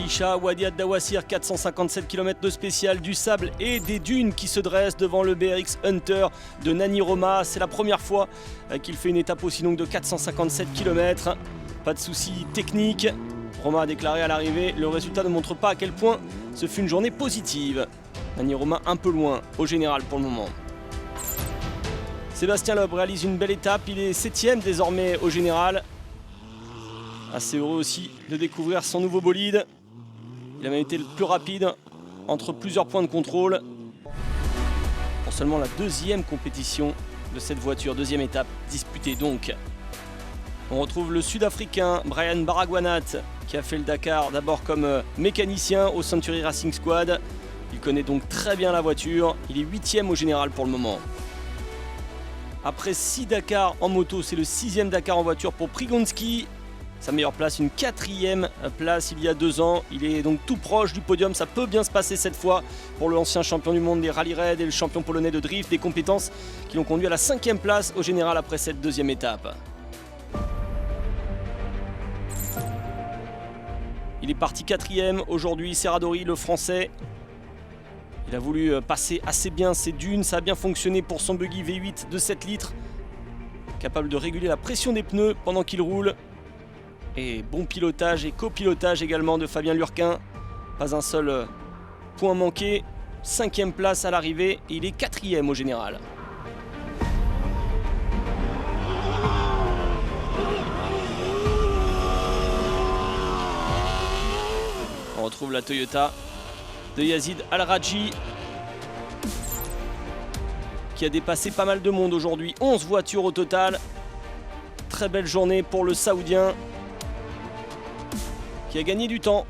Aïcha, Wadi Ad-Dawassir, 457 km de spécial, du sable et des dunes qui se dressent devant le BRX Hunter de Nani Roma. C'est la première fois qu'il fait une étape aussi longue de 457 km. Pas de soucis techniques. Roma a déclaré à l'arrivée, le résultat ne montre pas à quel point ce fut une journée positive. Nani Roma un peu loin au général pour le moment. Sébastien Loeb réalise une belle étape, il est 7ème désormais au général. Assez heureux aussi de découvrir son nouveau bolide. Il a même été le plus rapide entre plusieurs points de contrôle. Pour seulement la deuxième compétition de cette voiture, deuxième étape disputée donc. On retrouve le Sud-Africain Brian Baragwanath qui a fait le Dakar d'abord comme mécanicien au Century Racing Squad. Il connaît donc très bien la voiture, il est 8ème au général pour le moment. Après 6 Dakar en moto, c'est le 6e Dakar en voiture pour Prigonski. Sa meilleure place, une 4e place il y a 2 ans. Il est donc tout proche du podium, ça peut bien se passer cette fois pour l'ancien champion du monde des rallye raids et le champion polonais de drift. Des compétences qui l'ont conduit à la 5e place au général après cette deuxième étape. Il est parti 4e aujourd'hui, Serradori le français. Il a voulu passer assez bien ses dunes, ça a bien fonctionné pour son buggy V8 de 7 litres. Capable de réguler la pression des pneus pendant qu'il roule. Et bon pilotage et copilotage également de Fabien Lurquin. Pas un seul point manqué. 5e place à l'arrivée et il est 4e au général. On retrouve la Toyota de Yazid Al-Raji qui a dépassé pas mal de monde aujourd'hui. 11 voitures au total. Très belle journée pour le Saoudien qui a gagné du temps.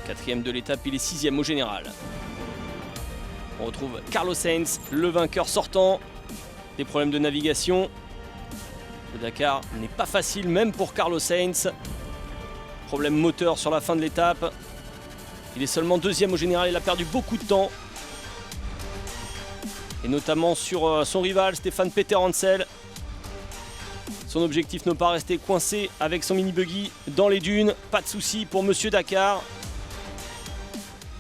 4e de l'étape, il est 6e au général. On retrouve Carlos Sainz, le vainqueur sortant. Des problèmes de navigation. Le Dakar n'est pas facile même pour Carlos Sainz. Problème moteur sur la fin de l'étape. Il est seulement 2e au général, il a perdu beaucoup de temps. Et notamment sur son rival Stéphane Peter Hansel. Son objectif ne pas rester coincé avec son mini-buggy dans les dunes. Pas de souci pour Monsieur Dakar.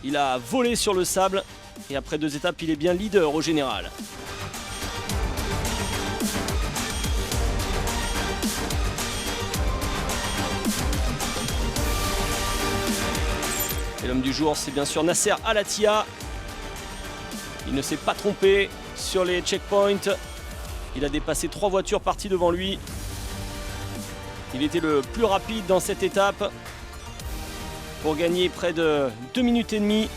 Il a volé sur le sable et après 2 étapes, il est bien leader au général. Et l'homme du jour, c'est bien sûr Nasser Al-Attiyah. Il ne s'est pas trompé sur les checkpoints. Il a dépassé 3 voitures parties devant lui. Il était le plus rapide dans cette étape pour gagner près de 2 minutes et demie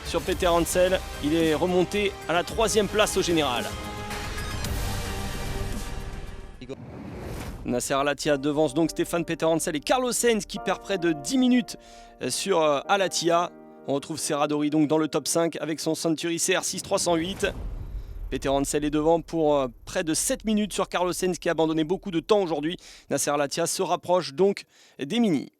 sur Peter Hansel. Il est remonté à la 3e place au général. Nasser Al-Attiyah devance donc Stéphane Peter Hansel et Carlos Sainz qui perd près de 10 minutes sur Al-Attiyah. On retrouve Serradori donc dans le top 5 avec son Century CR6 308. Peter Hansel est devant pour près de 7 minutes sur Carlos Sainz qui a abandonné beaucoup de temps aujourd'hui. Nasser Al-Attiyah se rapproche donc des Mini.